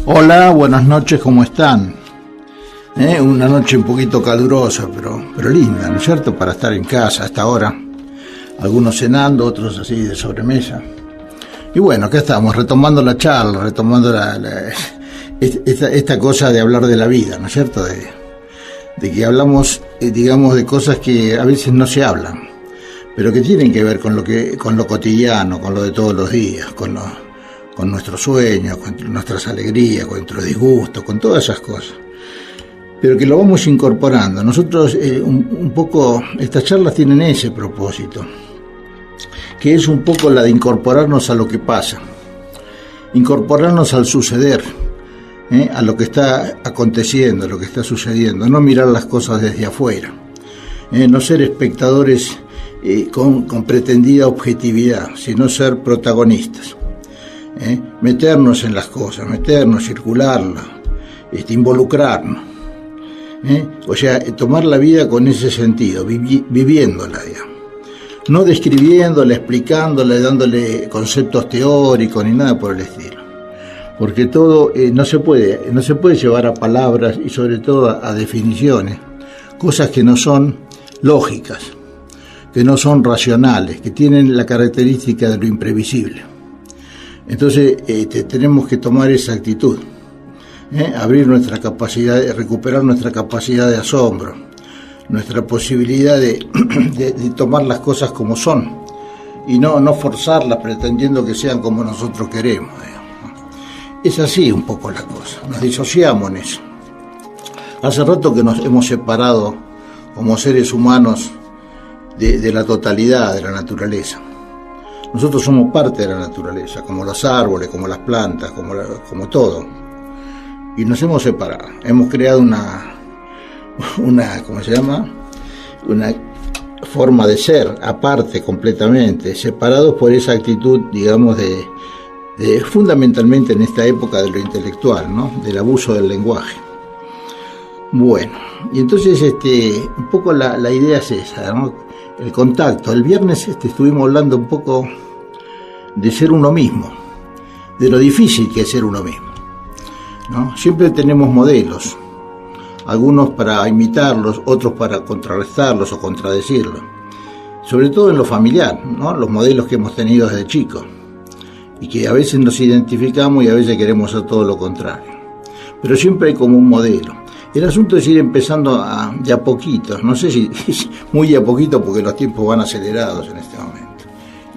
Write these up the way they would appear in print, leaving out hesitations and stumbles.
Hola, buenas noches, ¿cómo están? Una noche un poquito calurosa, pero linda, ¿no es cierto? Para estar en casa hasta ahora. Algunos cenando, otros así de sobremesa. Y bueno, acá estamos, retomando la charla, retomando esta cosa de hablar de la vida, ¿no es cierto? De que hablamos, digamos, de cosas que a veces no se hablan, pero que tienen que ver con lo cotidiano, con lo de todos los días, con nuestros sueños, con nuestras alegrías, con nuestros disgustos, con todas esas cosas. Pero que lo vamos incorporando. Nosotros un poco, estas charlas tienen ese propósito, que es un poco la de incorporarnos a lo que pasa, incorporarnos al suceder, a lo que está aconteciendo, a lo que está sucediendo, no mirar las cosas desde afuera, no ser espectadores con pretendida objetividad, sino ser protagonistas. Meternos en las cosas, circularlas, involucrarnos, o sea, tomar la vida con ese sentido, viviéndola, digamos. No describiéndola, explicándola, dándole conceptos teóricos ni nada por el estilo, porque todo no se puede llevar a palabras y sobre todo a definiciones, cosas que no son lógicas, que no son racionales, que tienen la característica de lo imprevisible. Entonces tenemos que tomar esa actitud, abrir nuestra capacidad, recuperar nuestra capacidad de asombro, nuestra posibilidad de tomar las cosas como son y no forzarlas pretendiendo que sean como nosotros queremos. Es así un poco la cosa, nos disociamos en eso. Hace rato que nos hemos separado como seres humanos de la totalidad de la naturaleza. Nosotros somos parte de la naturaleza, como los árboles, como las plantas, como todo. Y nos hemos separado. Hemos creado una ¿cómo se llama? Una forma de ser, aparte completamente, separados por esa actitud, digamos, de fundamentalmente en esta época de lo intelectual, ¿no? Del abuso del lenguaje. Bueno, y entonces un poco la idea es esa, ¿no? El contacto. El viernes estuvimos hablando un poco de ser uno mismo, de lo difícil que es ser uno mismo, ¿no? Siempre tenemos modelos, algunos para imitarlos, otros para contrarrestarlos o contradecirlos, sobre todo en lo familiar, ¿no? Los modelos que hemos tenido desde chicos y que a veces nos identificamos y a veces queremos hacer todo lo contrario, pero siempre hay como un modelo. El asunto es ir empezando de a poquitos, no sé si muy de a poquito porque los tiempos van acelerados en este momento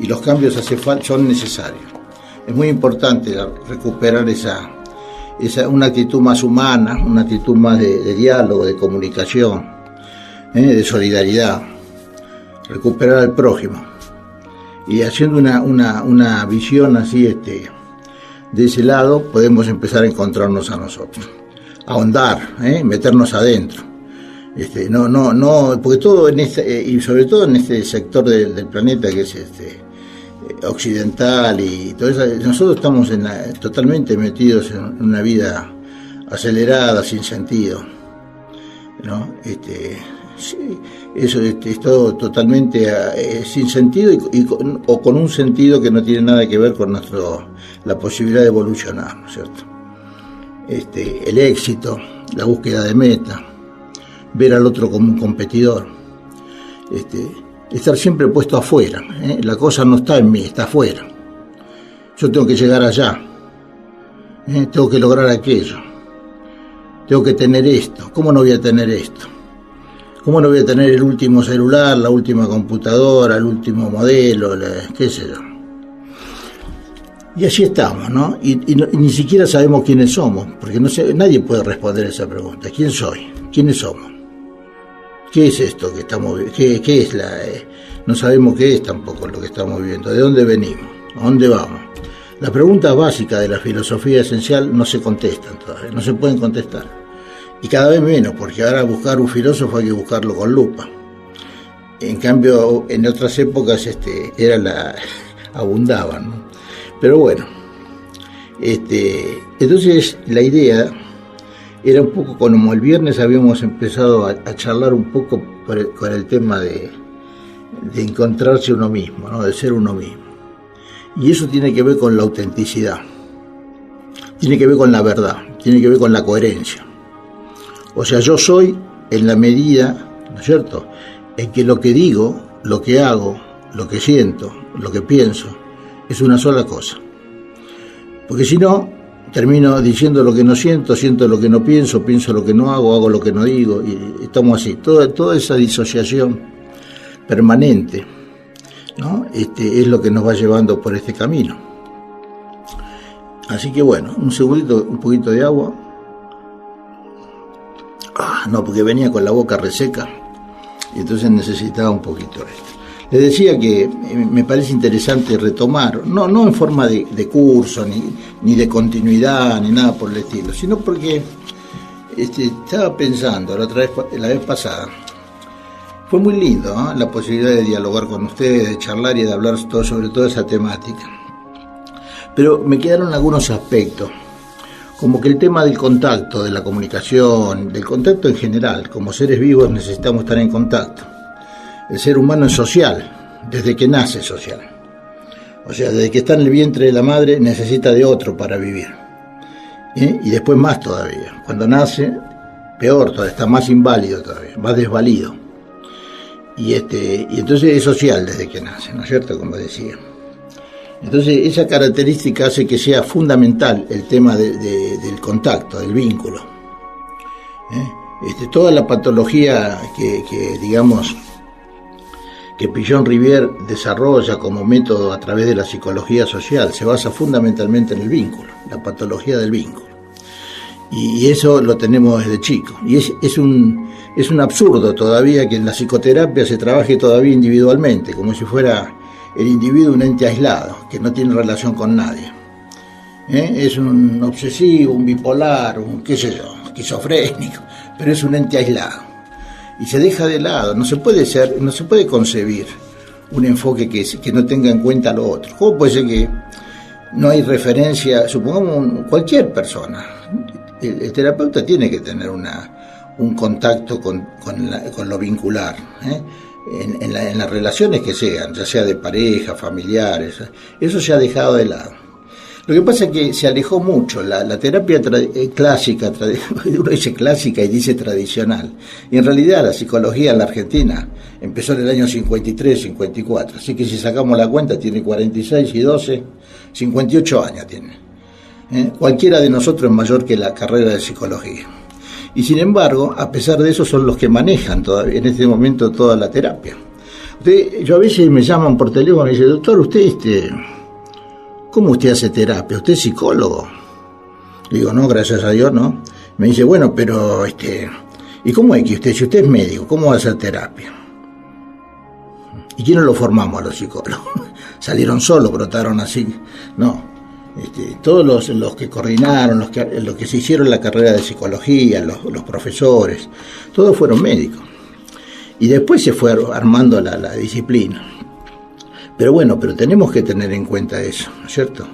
y los cambios son necesarios. Es muy importante recuperar una actitud más humana, una actitud más de diálogo, de comunicación, de solidaridad, recuperar al prójimo y haciendo una visión así de ese lado podemos empezar a encontrarnos a nosotros, ahondar, meternos adentro, no, porque todo y sobre todo en este sector del planeta que es occidental y todo eso, nosotros estamos totalmente metidos en una vida acelerada, sin sentido, ¿no? Eso es todo totalmente sin sentido o con un sentido que no tiene nada que ver con la posibilidad de evolucionar, ¿no es cierto? El éxito, la búsqueda de meta, ver al otro como un competidor, estar siempre puesto afuera, la cosa no está en mí, está afuera. Yo tengo que llegar allá, tengo que lograr aquello, tengo que tener esto. ¿Cómo no voy a tener esto? ¿Cómo no voy a tener el último celular, la última computadora, el último modelo, qué sé yo? Y así estamos, ¿no? Y ni siquiera sabemos quiénes somos, porque nadie puede responder esa pregunta. ¿Quién soy? ¿Quiénes somos? ¿Qué es esto que estamos viviendo? ¿Qué es no sabemos qué es tampoco lo que estamos viviendo? ¿De dónde venimos? ¿A dónde vamos? Las preguntas básicas de la filosofía esencial no se contestan todavía, no se pueden contestar. Y cada vez menos, porque ahora buscar un filósofo hay que buscarlo con lupa. En cambio, en otras épocas abundaban, ¿no? Pero bueno, entonces la idea era un poco como el viernes habíamos empezado a charlar un poco con el tema de encontrarse uno mismo, ¿no? De ser uno mismo. Y eso tiene que ver con la autenticidad. tiene que ver con la verdad, tiene que ver con la coherencia. O sea, yo soy en la medida, ¿no es cierto?, en que lo que digo, lo que hago, lo que siento, lo que pienso, es una sola cosa. Porque si no, termino diciendo lo que no siento, siento lo que no pienso, pienso lo que no hago, hago lo que no digo, y estamos así. Toda esa disociación permanente, ¿no?, es lo que nos va llevando por este camino. Así que bueno, un segundito, un poquito de agua. No, porque venía con la boca reseca y entonces necesitaba un poquito esto. Les decía que me parece interesante retomar, no en forma de curso, ni de continuidad, ni nada por el estilo, sino porque estaba pensando la vez pasada. Fue muy lindo, ¿eh?, la posibilidad de dialogar con ustedes, de charlar y de hablar sobre toda esa temática. Pero me quedaron algunos aspectos, como que el tema del contacto, de la comunicación, del contacto en general. Como seres vivos necesitamos estar en contacto. El ser humano es social, desde que nace social. O sea, desde que está en el vientre de la madre necesita de otro para vivir. Y después más todavía. Cuando nace, peor todavía, está más inválido todavía, más desvalido. Y entonces es social desde que nace, ¿no es cierto?, como decía. Entonces esa característica hace que sea fundamental el tema del contacto, del vínculo. Toda la patología que Pichon-Rivière desarrolla como método a través de la psicología social se basa fundamentalmente en el vínculo, la patología del vínculo. Y eso lo tenemos desde chico. Y es un absurdo todavía que en la psicoterapia se trabaje todavía individualmente, como si fuera el individuo un ente aislado, que no tiene relación con nadie. Es un obsesivo, un bipolar, un qué sé yo, esquizofrénico, pero es un ente aislado. Y se deja de lado, no se puede concebir un enfoque que no tenga en cuenta lo otro. ¿Cómo puede ser que no hay referencia? Supongamos cualquier persona, el terapeuta tiene que tener un contacto con lo vincular, en las relaciones que sean, ya sea de pareja, familiares. Eso se ha dejado de lado. Lo que pasa es que se alejó mucho la terapia clásica, uno dice clásica y dice tradicional, y en realidad la psicología en la Argentina empezó en el año 53, 54, así que si sacamos la cuenta tiene 46 y 12, 58 años tiene. Cualquiera de nosotros es mayor que la carrera de psicología. Y sin embargo, a pesar de eso, son los que manejan todavía en este momento toda la terapia. Yo a veces me llaman por teléfono y me dicen, doctor, ¿cómo usted hace terapia? ¿Usted es psicólogo? Le digo, no, gracias a Dios, no. Me dice, bueno, pero, ¿y cómo es que si usted es médico, cómo va a hacer terapia? ¿Y quiénes lo formamos a los psicólogos? Salieron solos, brotaron así. No. Todos los que coordinaron, los que se hicieron la carrera de psicología, los profesores, todos fueron médicos. Y después se fue armando la disciplina. Pero bueno, tenemos que tener en cuenta eso, ¿no es cierto?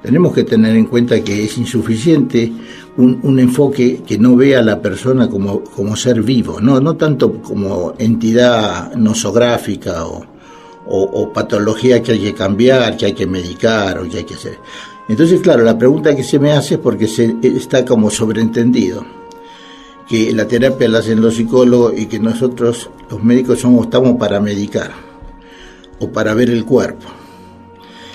Tenemos que tener en cuenta que es insuficiente un enfoque que no vea a la persona como ser vivo, no tanto como entidad nosográfica o patología que hay que cambiar, que hay que medicar o que hay que hacer. Entonces, claro, la pregunta que se me hace es porque está como sobreentendido que la terapia la hacen los psicólogos y que nosotros, los médicos, estamos para medicar o para ver el cuerpo.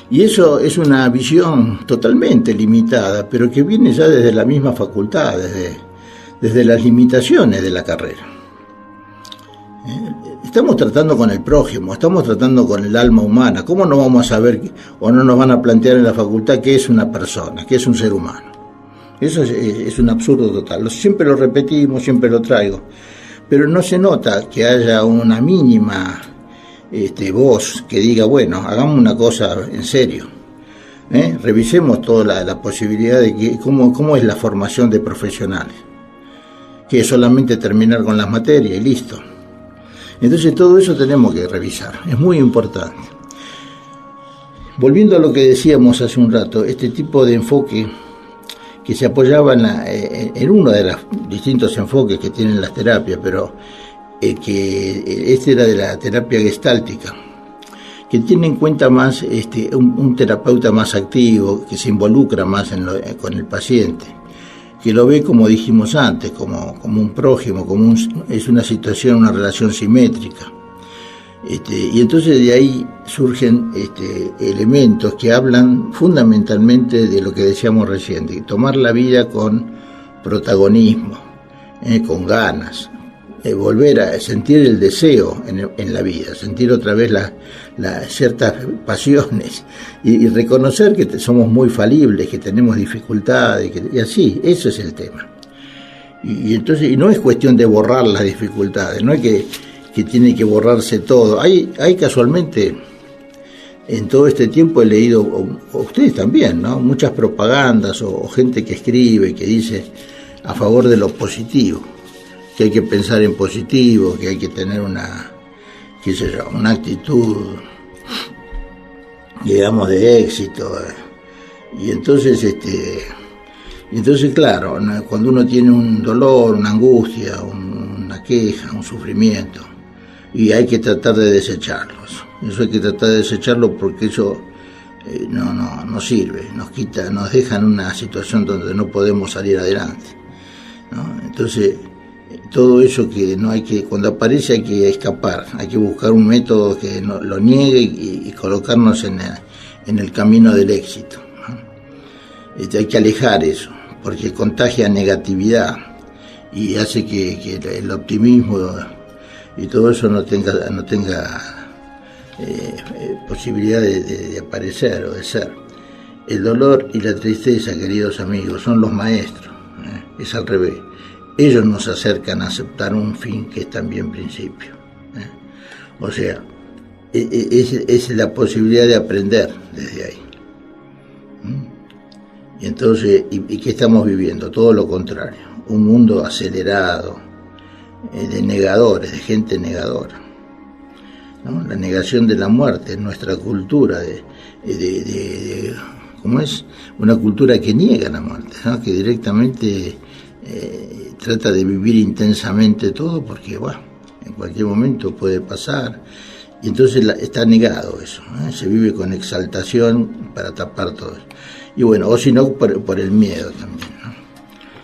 Y eso es una visión totalmente limitada, pero que viene ya desde la misma facultad, desde las limitaciones de la carrera. Estamos tratando con el prójimo, estamos tratando con el alma humana. ¿Cómo no vamos a saber o no nos van a plantear en la facultad qué es una persona, qué es un ser humano? Eso es un absurdo total. Siempre lo repetimos, siempre lo traigo. Pero no se nota que haya una mínima voz que diga, bueno, hagamos una cosa en serio. Revisemos toda la posibilidad de cómo es la formación de profesionales. Que es solamente terminar con las materias y listo. Entonces todo eso tenemos que revisar, es muy importante. Volviendo a lo que decíamos hace un rato, este tipo de enfoque que se apoyaba en uno de los distintos enfoques que tienen las terapias, pero que este era de la terapia gestáltica, que tiene en cuenta más un terapeuta más activo, que se involucra más con el paciente, que lo ve, como dijimos antes, como un prójimo, es una situación, una relación simétrica. Y entonces de ahí surgen elementos que hablan fundamentalmente de lo que decíamos recién, de tomar la vida con protagonismo, con ganas, volver a sentir el deseo en la vida, sentir otra vez ciertas pasiones y reconocer que somos muy falibles, que tenemos dificultades, y así, eso es el tema. Y entonces, y no es cuestión de borrar las dificultades, no es que tiene que borrarse todo. Hay casualmente, en todo este tiempo he leído, o ustedes también, ¿no?, muchas propagandas o gente que escribe, que dice a favor de lo positivo, que hay que pensar en positivo, que hay que tener una actitud, digamos, de éxito. Y entonces, claro, cuando uno tiene un dolor, una angustia, una queja, un sufrimiento, y hay que tratar de desecharlos. Eso hay que tratar de desecharlo, porque eso no sirve, nos deja en una situación donde no podemos salir adelante, ¿no? Entonces, todo eso que no hay que, cuando aparece hay que escapar, hay que buscar un método que lo niegue y colocarnos en el camino del éxito, ¿no? Hay que alejar eso, porque contagia negatividad y hace que el optimismo y todo eso no tenga posibilidad de aparecer o de ser. El dolor y la tristeza, queridos amigos, son los maestros, es al revés. Ellos nos acercan a aceptar un fin que es también principio. O sea, es la posibilidad de aprender desde ahí. Y entonces, ¿y qué estamos viviendo? Todo lo contrario, un mundo acelerado, de negadores, de gente negadora, ¿no? La negación de la muerte en nuestra cultura, ¿cómo es? Una cultura que niega la muerte, ¿no? Que directamente trata de vivir intensamente todo, porque bueno, en cualquier momento puede pasar, y entonces está negado eso, ¿no? Se vive con exaltación para tapar todo eso. Y bueno, o si no, por el miedo también, ¿no?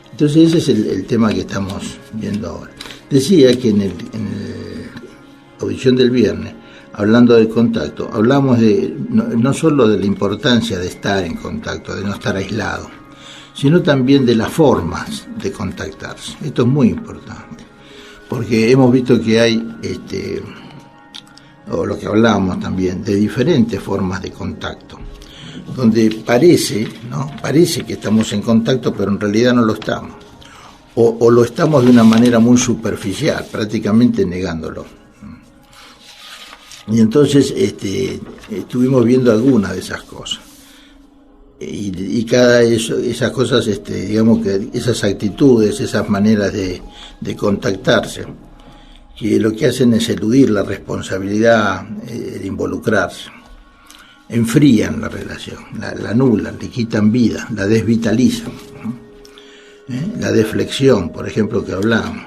Entonces ese es el tema que estamos viendo ahora. Decía que en la audición del viernes, hablando del contacto, hablamos no solo de la importancia de estar en contacto, de no estar aislado, sino también de las formas de contactarse. Esto es muy importante, porque hemos visto que hay, o lo que hablábamos también, de diferentes formas de contacto, donde parece que estamos en contacto, pero en realidad no lo estamos, o lo estamos de una manera muy superficial, prácticamente negándolo. Y entonces estuvimos viendo algunas de esas cosas. Y esas cosas, digamos que esas actitudes, esas maneras de contactarse, que lo que hacen es eludir la responsabilidad de involucrarse, enfrían la relación, la anulan, le quitan vida, la desvitalizan, ¿no? La deflexión, por ejemplo, que hablamos,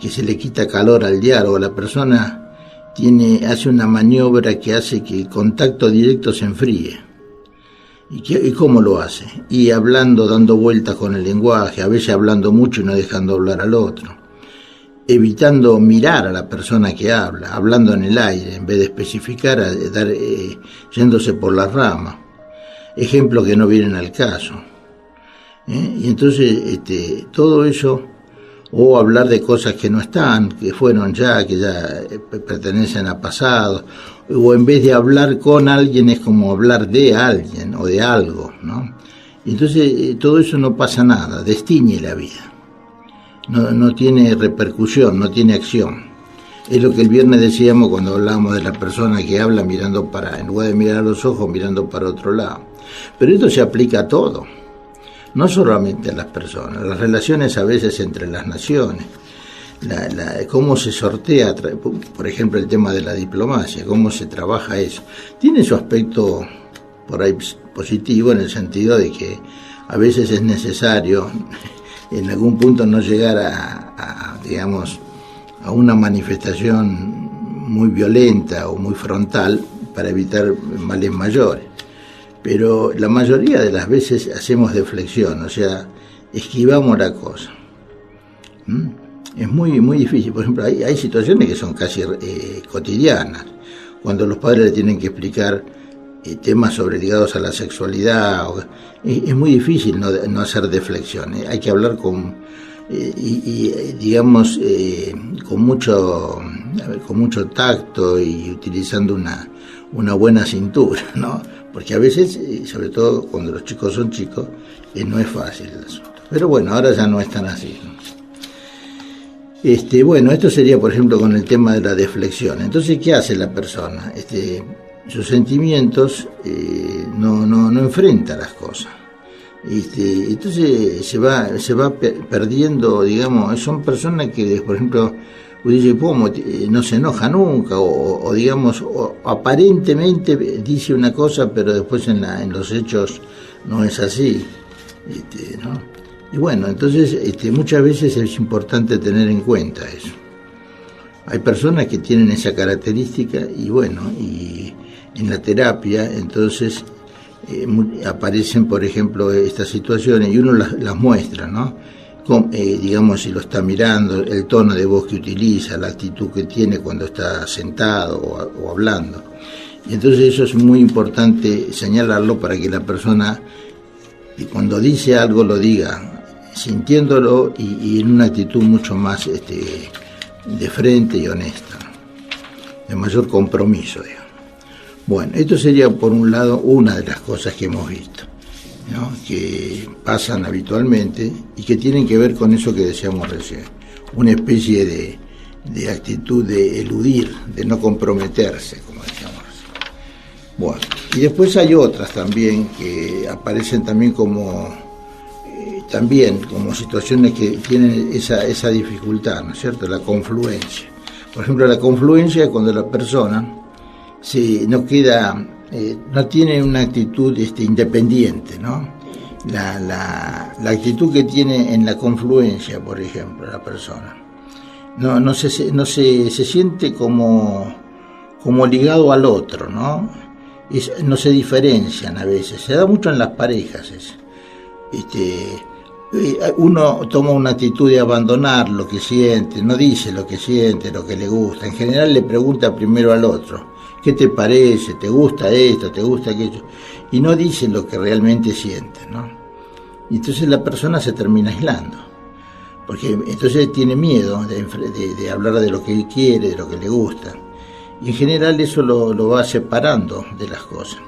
que se le quita calor al diálogo, la persona hace una maniobra que hace que el contacto directo se enfríe. ¿Y cómo lo hace? Y hablando, dando vueltas con el lenguaje, a veces hablando mucho y no dejando hablar al otro, evitando mirar a la persona que habla, hablando en el aire, en vez de especificar, yéndose por las ramas, ejemplos que no vienen al caso. Y entonces todo eso, o hablar de cosas que no están, que fueron ya, que ya pertenecen a pasado, o en vez de hablar con alguien es como hablar de alguien o de algo, ¿no? Y entonces todo eso no pasa nada, destiñe la vida, no tiene repercusión, no tiene acción. Es lo que el viernes decíamos cuando hablábamos de la persona que habla mirando en lugar de mirar a los ojos, mirando para otro lado. Pero esto se aplica a todo, no solamente a las personas, las relaciones a veces entre las naciones, cómo se sortea, por ejemplo, el tema de la diplomacia, cómo se trabaja eso. Tiene su aspecto por ahí positivo, en el sentido de que a veces es necesario en algún punto no llegar digamos, a una manifestación muy violenta o muy frontal para evitar males mayores. Pero la mayoría de las veces hacemos deflexión, o sea, esquivamos la cosa. Es muy, muy difícil. Por ejemplo, hay situaciones que son casi cotidianas, cuando los padres le tienen que explicar temas ligados a la sexualidad. Es muy difícil no hacer deflexión. Hay que hablar digamos, con mucho tacto y utilizando una buena cintura, ¿no? Porque a veces, sobre todo cuando los chicos son chicos, no es fácil el asunto. Pero bueno, ahora ya no es tan así, ¿no? Bueno, esto sería, por ejemplo, con el tema de la deflexión. Entonces, ¿qué hace la persona? Sus sentimientos no enfrenta las cosas. Entonces se va perdiendo, digamos. Son personas que, por ejemplo, dice, ¿cómo? No se enoja nunca, o digamos, aparentemente dice una cosa, pero después en los hechos no es así, ¿no? Y bueno, entonces muchas veces es importante tener en cuenta eso. Hay personas que tienen esa característica y bueno, y en la terapia entonces aparecen, por ejemplo, estas situaciones y uno las muestra, ¿no? Digamos, si lo está mirando, el tono de voz que utiliza, la actitud que tiene cuando está sentado o hablando. Y entonces eso es muy importante señalarlo para que la persona, cuando dice algo, lo diga sintiéndolo y en una actitud mucho más de frente y honesta, de mayor compromiso, digamos. Bueno, esto sería por un lado una de las cosas que hemos visto, ¿no? Que pasan habitualmente y que tienen que ver con eso que decíamos recién, una especie de actitud de eludir, de no comprometerse, como decíamos recién. Bueno, y después hay otras también que aparecen también como situaciones que tienen esa dificultad, ¿no es cierto? La confluencia. Por ejemplo, la confluencia es cuando la persona no tiene una actitud independiente, ¿no? La actitud que tiene en la confluencia, por ejemplo, la persona no se siente como ligado al otro, ¿no? No se diferencian a veces, se da mucho en las parejas eso. Uno toma una actitud de abandonar lo que siente, no dice lo que siente, lo que le gusta. En general le pregunta primero al otro, ¿qué te parece? ¿Te gusta esto? ¿Te gusta aquello? Y no dice lo que realmente siente, ¿no? Y entonces la persona se termina aislando, porque entonces tiene miedo de hablar de lo que él quiere, de lo que le gusta. Y en general eso lo va separando de las cosas.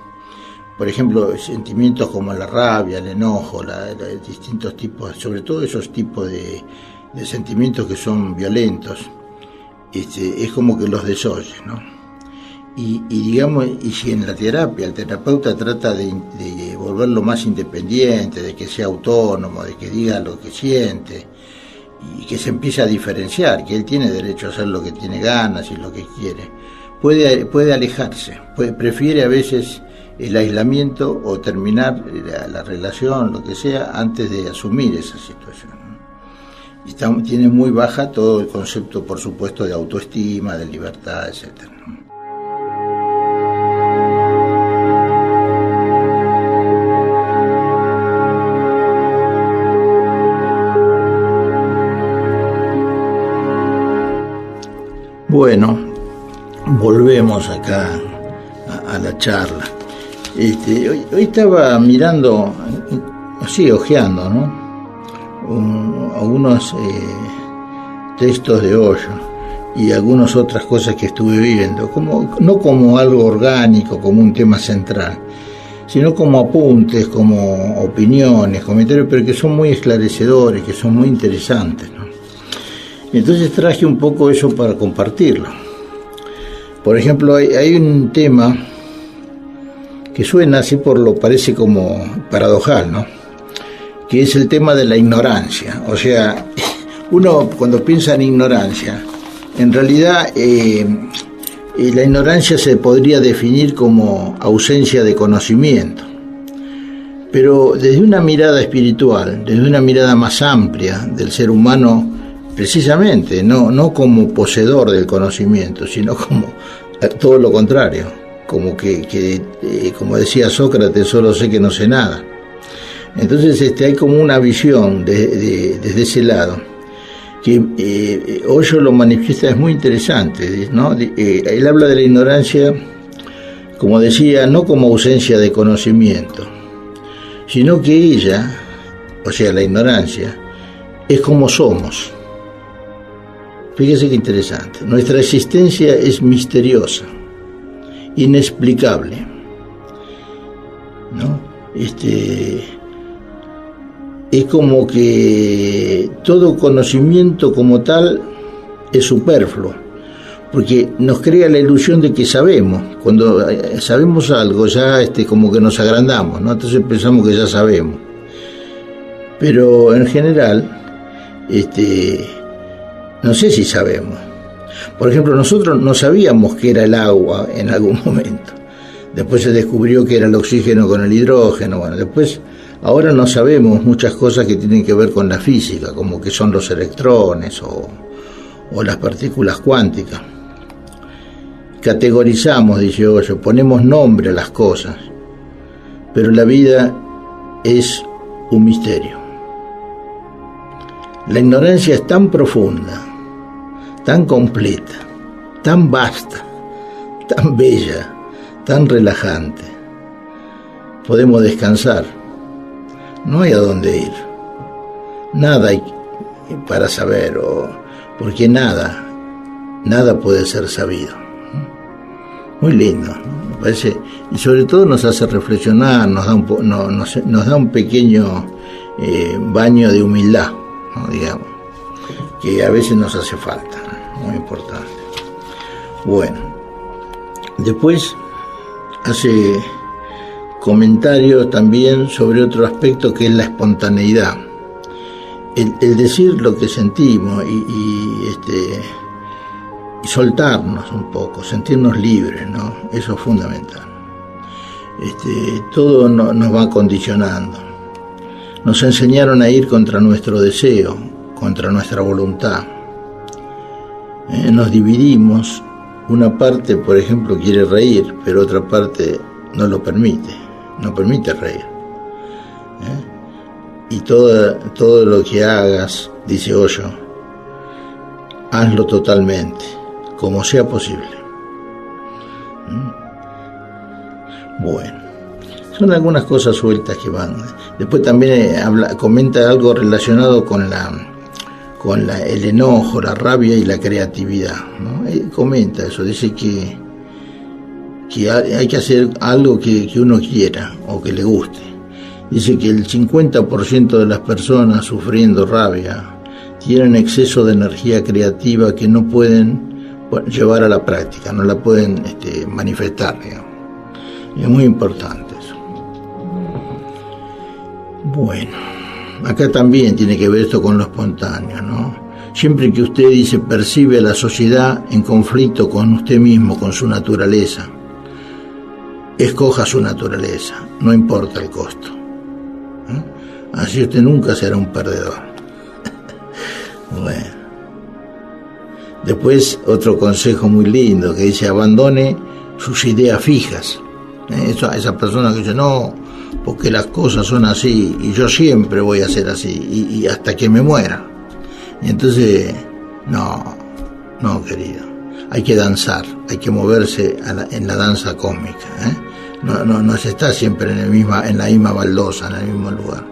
Por ejemplo, sentimientos como la rabia, el enojo, distintos tipos, sobre todo esos tipos de sentimientos que son violentos, es como que los desoye, ¿no? Y digamos, y si en la terapia el terapeuta trata de volverlo más independiente, de que sea autónomo, de que diga lo que siente, y que se empiece a diferenciar, que él tiene derecho a hacer lo que tiene ganas y lo que quiere, puede alejarse, prefiere a veces el aislamiento o terminar la relación, lo que sea, antes de asumir esa situación, ¿no? Tiene muy baja todo el concepto, por supuesto, de autoestima, de libertad, etc., ¿no? Bueno, volvemos acá a la charla. Hoy estaba mirando, así hojeando, ¿no? Algunos textos de Osho y algunas otras cosas que estuve viendo, no como algo orgánico, como un tema central, sino como apuntes, como opiniones, comentarios, pero que son muy esclarecedores, que son muy interesantes, ¿no? Entonces traje un poco eso para compartirlo. Por ejemplo, hay un tema que suena así parece como paradojal, ¿no? Que es el tema de la ignorancia. O sea, uno cuando piensa en ignorancia, en realidad la ignorancia se podría definir como ausencia de conocimiento. Pero desde una mirada espiritual, desde una mirada más amplia del ser humano, precisamente, no como poseedor del conocimiento, sino como todo lo contrario, como como decía Sócrates, solo sé que no sé nada. Entonces hay como una visión desde ese lado, que Hoyo lo manifiesta, es muy interesante, ¿no? Él habla de la ignorancia, como decía, no como ausencia de conocimiento, sino que ella, o sea, la ignorancia, es como somos. Fíjese qué interesante. Nuestra existencia es misteriosa, inexplicable, ¿no? Es como que todo conocimiento como tal es superfluo, porque nos crea la ilusión de que sabemos. Cuando sabemos algo, ya como que nos agrandamos, ¿no? Entonces pensamos que ya sabemos. Pero en general, no sé si sabemos. Por ejemplo, nosotros no sabíamos qué era el agua en algún momento. Después se descubrió que era el oxígeno con el hidrógeno. Bueno, ahora no sabemos muchas cosas que tienen que ver con la física, como que son los electrones o las partículas cuánticas. Categorizamos, dice Hoyo, ponemos nombre a las cosas, pero la vida es un misterio. La ignorancia es tan profunda, tan completa, tan vasta, tan bella, tan relajante. Podemos descansar, no hay a dónde ir, nada hay para saber, porque nada puede ser sabido. Muy lindo, ¿no? Me parece, y sobre todo nos hace reflexionar, nos da un pequeño baño de humildad, ¿no? Digamos, que a veces nos hace falta, ¿no? Muy importante. Bueno, después hace comentarios también sobre otro aspecto, que es la espontaneidad, el decir lo que sentimos y soltarnos un poco, sentirnos libres, ¿no? Eso es fundamental. Todo nos va condicionando. Nos enseñaron a ir contra nuestro deseo, contra nuestra voluntad. Nos dividimos. Una parte, por ejemplo, quiere reír, pero otra parte no lo permite, no permite reír. Y todo lo que hagas, dice Hoyo, hazlo totalmente, como sea posible. Bueno, son algunas cosas sueltas que van. Después también comenta algo relacionado con el enojo, la rabia y la creatividad, ¿no? Comenta eso, dice que hay que hacer algo que uno quiera o que le guste. Dice que el 50% de las personas sufriendo rabia tienen exceso de energía creativa que no pueden llevar a la práctica, no la pueden manifestar, digamos. Y es muy importante eso. Bueno, acá también tiene que ver esto con lo espontáneo, ¿no? Siempre que usted percibe a la sociedad en conflicto con usted mismo, con su naturaleza, escoja su naturaleza, no importa el costo. Así usted nunca será un perdedor. Bueno. Después otro consejo muy lindo que dice: abandone sus ideas fijas. Esa persona que dice, no, porque las cosas son así y yo siempre voy a ser así y hasta que me muera. Y entonces, no, querido, hay que danzar, hay que moverse en la danza cósmica, No se está siempre en la misma baldosa, en el mismo lugar.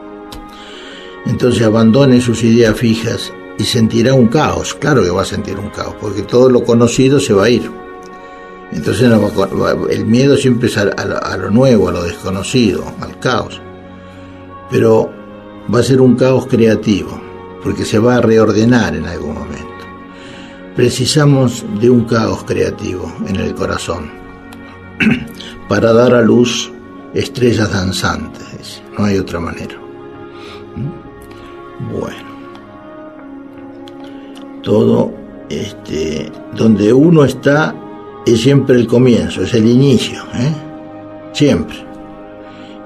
Entonces abandone sus ideas fijas y sentirá un caos. Claro que va a sentir un caos, porque todo lo conocido se va a ir. Entonces el miedo siempre es a lo nuevo, a lo desconocido, al caos. Pero va a ser un caos creativo, porque se va a reordenar en algún momento. Precisamos de un caos creativo en el corazón para dar a luz estrellas danzantes. No hay otra manera. Bueno, todo donde uno está es siempre el comienzo, es el inicio, siempre.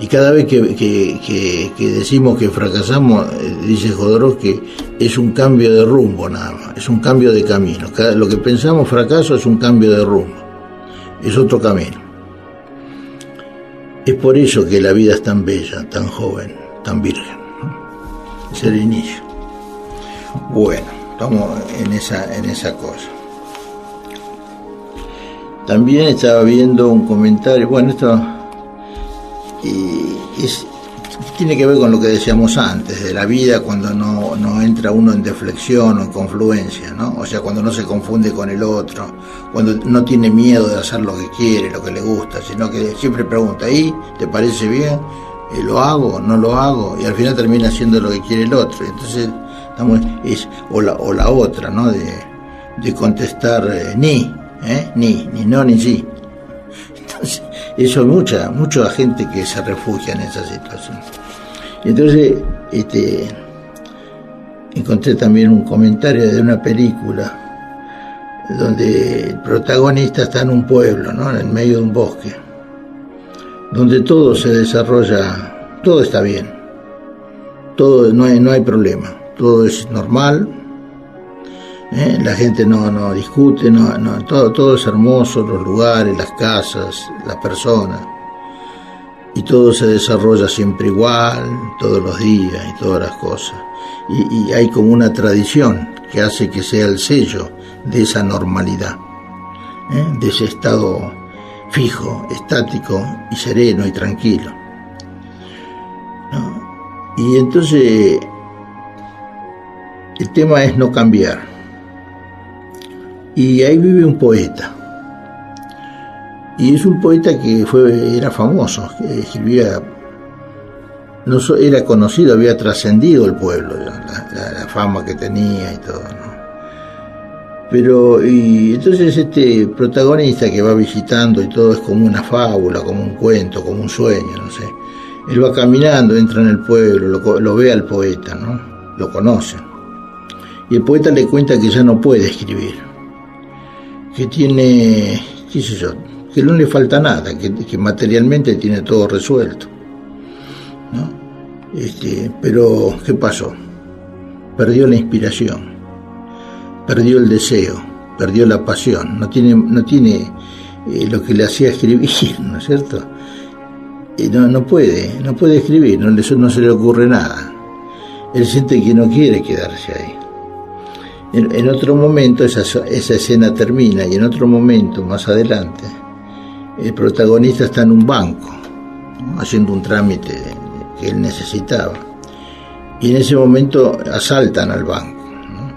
Y cada vez que decimos que fracasamos, dice Jodorowsky, es un cambio de rumbo nada más, es un cambio de camino. Lo que pensamos fracaso es un cambio de rumbo, es otro camino. Es por eso que la vida es tan bella, tan joven, tan virgen, ¿no? Es el inicio. Bueno, estamos en esa cosa. También estaba viendo un comentario, bueno, esto tiene que ver con lo que decíamos antes, de la vida cuando no entra uno en deflexión o en confluencia, ¿no? O sea, cuando no se confunde con el otro, cuando no tiene miedo de hacer lo que quiere, lo que le gusta, sino que siempre pregunta, ¿y te parece bien? ¿Lo hago? ¿No lo hago? Y al final termina haciendo lo que quiere el otro. Entonces, o la otra, ¿no? De contestar ni no ni sí. Entonces, eso hay mucha gente que se refugia en esa situación. Entonces, encontré también un comentario de una película donde el protagonista está en un pueblo, ¿no? En el medio de un bosque, donde todo se desarrolla, todo está bien, todo no hay problema, todo es normal. La gente no discute, todo es hermoso, los lugares, las casas, las personas, y todo se desarrolla siempre igual, todos los días y todas las cosas, y hay como una tradición que hace que sea el sello de esa normalidad, de ese estado fijo, estático y sereno y tranquilo, ¿no? Y entonces el tema es no cambiar. Y ahí vive un poeta, y es un poeta que era famoso, que escribía, era conocido, había trascendido el pueblo, la fama que tenía y todo, ¿no? Y entonces este protagonista que va visitando y todo es como una fábula, como un cuento, como un sueño, no sé. Él va caminando, entra en el pueblo, lo ve al poeta, ¿no? Lo conoce. Y el poeta le cuenta que ya no puede escribir, que tiene, qué sé yo, que no le falta nada, que materialmente tiene todo resuelto, ¿no? Pero ¿qué pasó? Perdió la inspiración, perdió el deseo, perdió la pasión, no tiene lo que le hacía escribir, ¿no es cierto? No puede escribir, no se le ocurre nada. Él siente que no quiere quedarse ahí. En otro momento esa escena termina, y en otro momento, más adelante, el protagonista está en un banco, ¿no? Haciendo un trámite que él necesitaba, y en ese momento asaltan al banco, ¿no?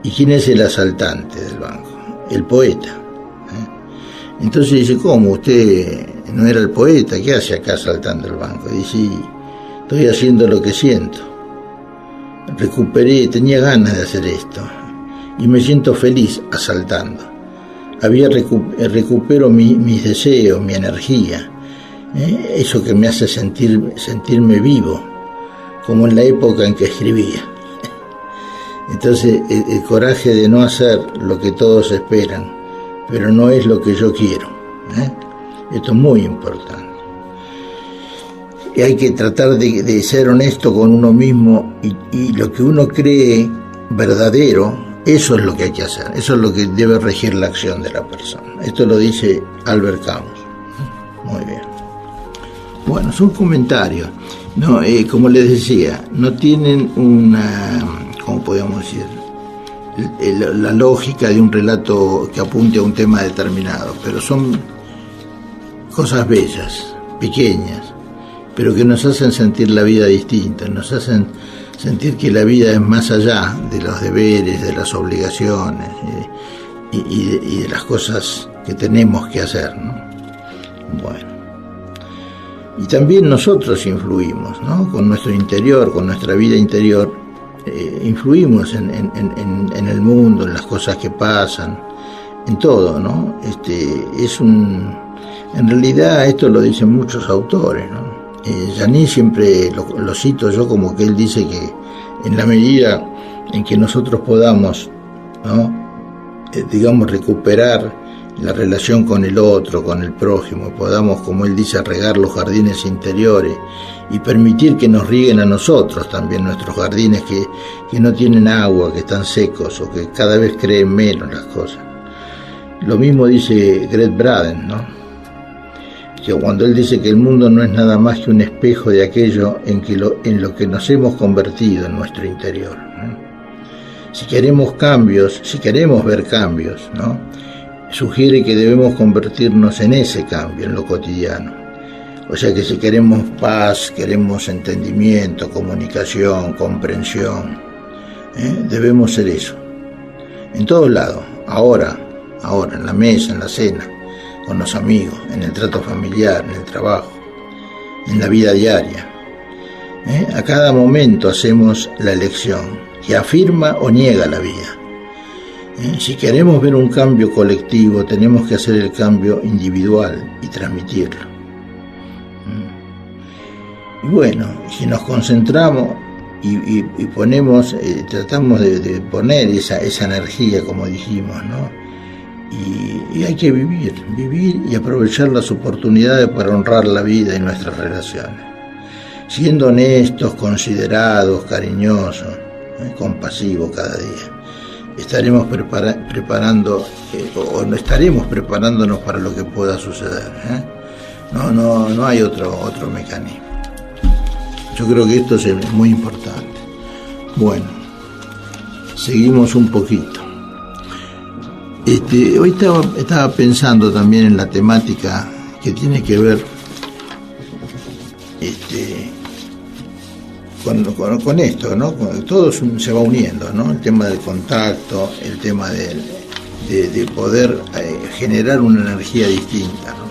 ¿Y quién es el asaltante del banco? El poeta, ¿eh? Entonces dice, ¿cómo? ¿Usted no era el poeta? ¿Qué hace acá asaltando el banco? Y dice, estoy haciendo lo que siento. Tenía ganas de hacer esto y me siento feliz asaltando. Recupero mis deseos, mi energía, eso que me hace sentirme vivo, como en la época en que escribía. Entonces el coraje de no hacer lo que todos esperan, pero no es lo que yo quiero, esto es muy importante. Y hay que tratar de ser honesto con uno mismo, y lo que uno cree verdadero, eso es lo que hay que hacer, eso es lo que debe regir la acción de la persona. Esto lo dice Albert Camus. Muy bien. Bueno, son comentarios, ¿no? Como les decía, no tienen ¿cómo podemos decir? La lógica de un relato que apunte a un tema determinado, pero son cosas bellas, pequeñas, pero que nos hacen sentir la vida distinta, nos hacen sentir que la vida es más allá de los deberes, de las obligaciones y de las cosas que tenemos que hacer, ¿no? Bueno, y también nosotros influimos, ¿no? Con nuestro interior, con nuestra vida interior, influimos en el mundo, en las cosas que pasan, en todo, ¿no? En realidad esto lo dicen muchos autores, ¿no? Janín siempre lo cito yo, como que él dice que en la medida en que nosotros podamos, ¿no? Digamos, recuperar la relación con el otro, con el prójimo, podamos, como él dice, regar los jardines interiores y permitir que nos rieguen a nosotros también nuestros jardines que no tienen agua, que están secos o que cada vez creen menos las cosas. Lo mismo dice Gret Braden, ¿no? Que cuando él dice que el mundo no es nada más que un espejo de aquello en lo que nos hemos convertido en nuestro interior, ¿no? Si queremos cambios, si queremos ver cambios, ¿no?, sugiere que debemos convertirnos en ese cambio, en lo cotidiano. O sea que si queremos paz, queremos entendimiento, comunicación, comprensión, debemos ser eso. En todos lados, ahora, en la mesa, en la cena, con los amigos, en el trato familiar, en el trabajo, en la vida diaria. A cada momento hacemos la elección que afirma o niega la vida. Si queremos ver un cambio colectivo, tenemos que hacer el cambio individual y transmitirlo. Y bueno, si nos concentramos y ponemos, tratamos de poner esa energía, como dijimos, ¿no? Y hay que vivir y aprovechar las oportunidades para honrar la vida y nuestras relaciones. Siendo honestos, considerados, cariñosos, compasivos cada día. Estaremos preparándonos para lo que pueda suceder. No hay otro mecanismo. Yo creo que esto es muy importante. Bueno, seguimos un poquito. Hoy estaba pensando también en la temática que tiene que ver con esto, ¿no? Todo se va uniendo, ¿no? El tema del contacto, el tema de poder generar una energía distinta, ¿no?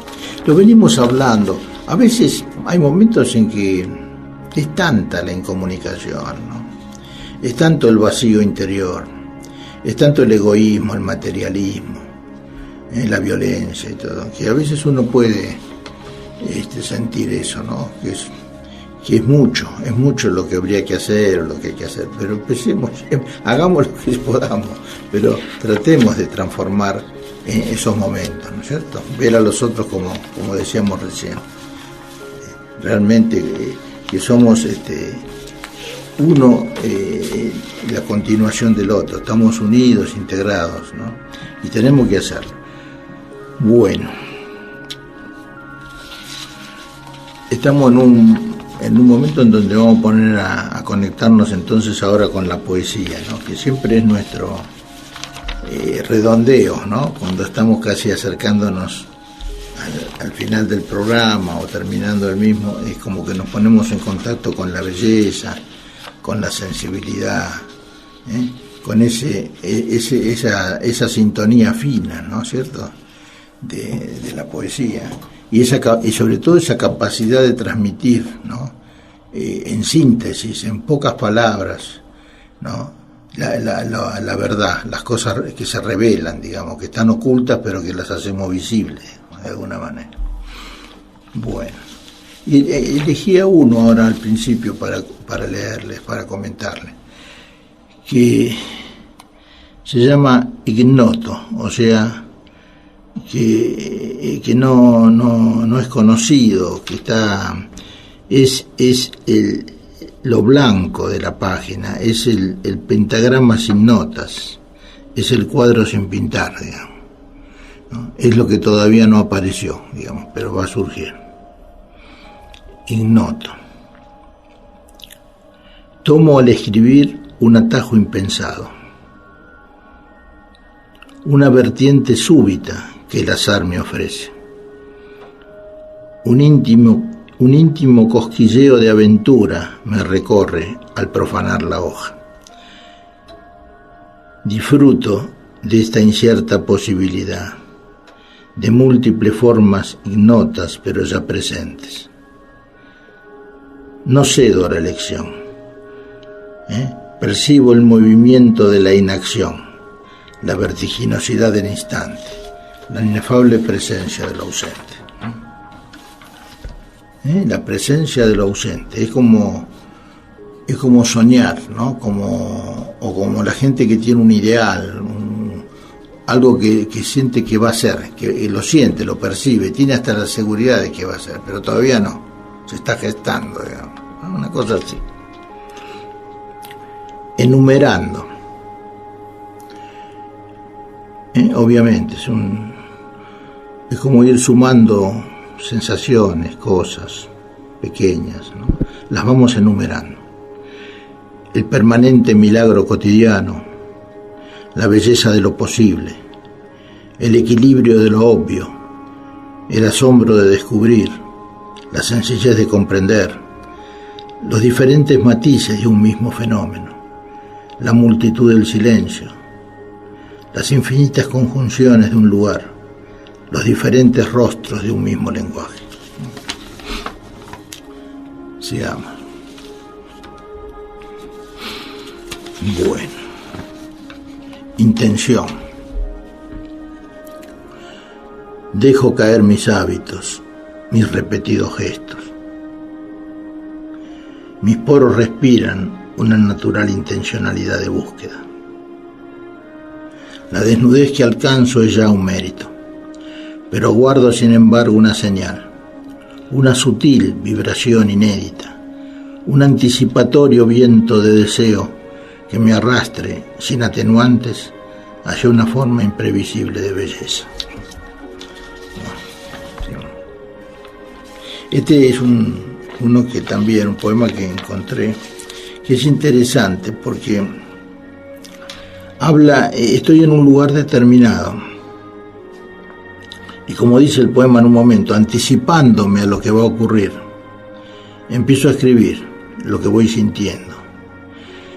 Lo venimos hablando. A veces hay momentos en que es tanta la incomunicación, ¿no? Es tanto el vacío interior, es tanto el egoísmo, el materialismo, la violencia y todo, que a veces uno puede sentir eso, ¿no? Que es mucho lo que habría que hacer o lo que hay que hacer, pero empecemos, hagamos lo que podamos, pero tratemos de transformar esos momentos, ¿no es cierto? Ver a los otros como decíamos recién, realmente que somos uno, la continuación del otro, estamos unidos, integrados, ¿no? Y tenemos que hacerlo. Bueno, estamos en un momento en donde vamos a poner a conectarnos entonces ahora con la poesía, ¿no? Que siempre es nuestro redondeo, ¿no? Cuando estamos casi acercándonos al final del programa o terminando el mismo, es como que nos ponemos en contacto con la belleza, con la sensibilidad, con esa sintonía fina, ¿no es cierto?, de la poesía. Y sobre todo esa capacidad de transmitir, ¿no?, en síntesis, en pocas palabras, ¿no?, la verdad, las cosas que se revelan, digamos, que están ocultas pero que las hacemos visibles, ¿no?, de alguna manera. Bueno, y elegía uno ahora al principio para leerles, para comentarles, que se llama Ignoto, o sea, que no es conocido, que es lo blanco de la página, es el pentagrama sin notas, es el cuadro sin pintar, digamos, ¿no? Es lo que todavía no apareció, digamos, pero va a surgir. Ignoto. Tomo al escribir un atajo impensado, una vertiente súbita que el azar me ofrece, un íntimo cosquilleo de aventura me recorre al profanar la hoja. Disfruto de esta incierta posibilidad, de múltiples formas ignotas pero ya presentes. No cedo a la elección, percibo el movimiento de la inacción, la vertiginosidad del instante, la inefable presencia de lo ausente. La presencia de lo ausente es como soñar, ¿no? Como la gente que tiene un ideal, algo que siente que va a ser, que lo siente, lo percibe, tiene hasta la seguridad de que va a ser, pero todavía no, se está gestando, digamos, una cosa así. Enumerando. Obviamente, es como ir sumando sensaciones, cosas pequeñas, ¿no? Las vamos enumerando. El permanente milagro cotidiano, la belleza de lo posible, el equilibrio de lo obvio, el asombro de descubrir, la sencillez de comprender, los diferentes matices de un mismo fenómeno, la multitud del silencio, las infinitas conjunciones de un lugar, los diferentes rostros de un mismo lenguaje. Sigamos. Bueno. Intención. Dejo caer mis hábitos, mis repetidos gestos. Mis poros respiran una natural intencionalidad de búsqueda. La desnudez que alcanzo es ya un mérito, pero guardo sin embargo una señal, una sutil vibración inédita, un anticipatorio viento de deseo que me arrastre sin atenuantes hacia una forma imprevisible de belleza. Este es uno que también, un poema que encontré, que es interesante porque habla, estoy en un lugar determinado, y como dice el poema en un momento, anticipándome a lo que va a ocurrir, empiezo a escribir lo que voy sintiendo.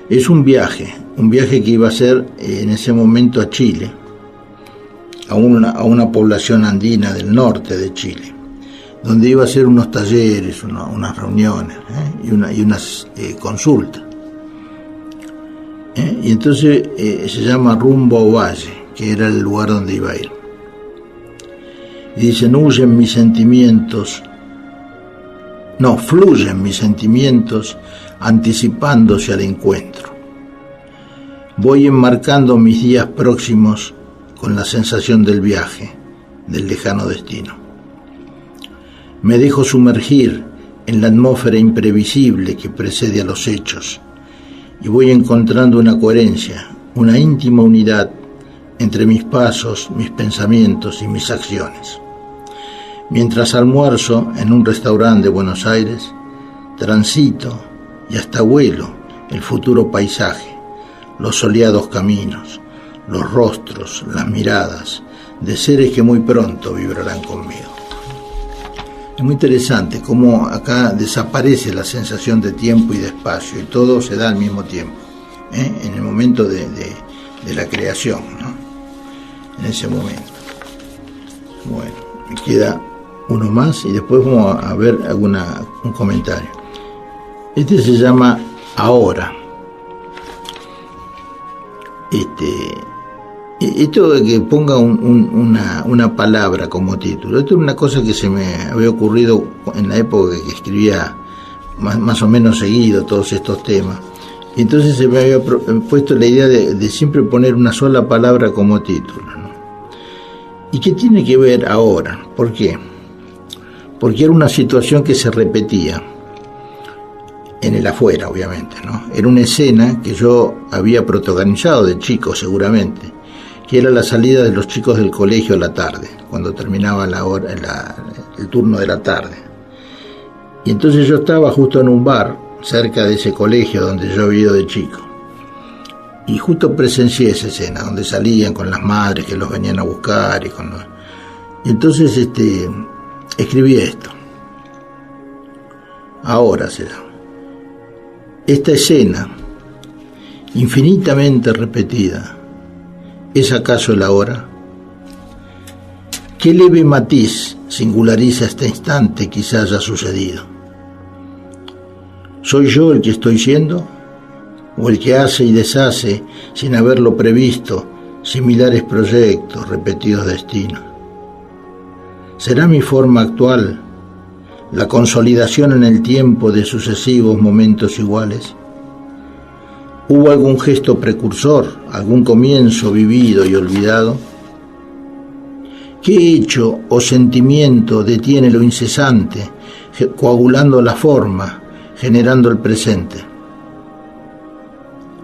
Es un viaje que iba a ser en ese momento a Chile, a una población andina del norte de Chile, donde iba a hacer unos talleres, unas reuniones y unas consultas. Y entonces se llama Rumbo a Valle, que era el lugar donde iba a ir. Y dicen, fluyen mis sentimientos anticipándose al encuentro. Voy enmarcando mis días próximos con la sensación del viaje, del lejano destino. Me dejo sumergir en la atmósfera imprevisible que precede a los hechos y voy encontrando una coherencia, una íntima unidad entre mis pasos, mis pensamientos y mis acciones. Mientras almuerzo en un restaurante de Buenos Aires, transito y hasta huelo el futuro paisaje, los soleados caminos, los rostros, las miradas de seres que muy pronto vibrarán conmigo. Es muy interesante cómo acá desaparece la sensación de tiempo y de espacio y todo se da al mismo tiempo, en el momento de la creación, ¿no? En ese momento. Bueno, me queda uno más y después vamos a ver un comentario. Este se llama Ahora. Esto de que ponga una palabra como título, esto es una cosa que se me había ocurrido en la época que escribía más o menos seguido todos estos temas. Y entonces se me había puesto la idea de siempre poner una sola palabra como título, ¿no? ¿Y qué tiene que ver ahora? ¿Por qué? Porque era una situación que se repetía en el afuera, obviamente, ¿no? Era una escena que yo había protagonizado de chico, seguramente, que era la salida de los chicos del colegio a la tarde, cuando terminaba el turno de la tarde. Y entonces yo estaba justo en un bar, cerca de ese colegio donde yo había ido de chico. Y justo presencié esa escena, donde salían con las madres que los venían a buscar. Y entonces escribí esto. Ahora será. Esta escena, infinitamente repetida, ¿es acaso el ahora? ¿Qué leve matiz singulariza este instante quizá haya sucedido? ¿Soy yo el que estoy siendo? ¿O el que hace y deshace sin haberlo previsto similares proyectos, repetidos destinos? ¿Será mi forma actual la consolidación en el tiempo de sucesivos momentos iguales? ¿Hubo algún gesto precursor, algún comienzo vivido y olvidado, ¿Qué hecho o sentimiento detiene lo incesante, coagulando la forma, generando el presente?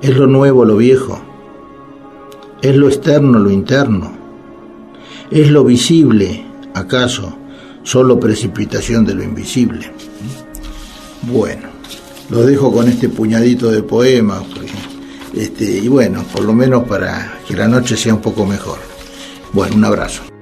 ¿Es lo nuevo lo viejo? ¿Es lo externo lo interno? ¿Es lo visible, acaso, solo precipitación de lo invisible? Bueno, los dejo con este puñadito de poemas, y bueno, por lo menos para que la noche sea un poco mejor. Bueno, un abrazo.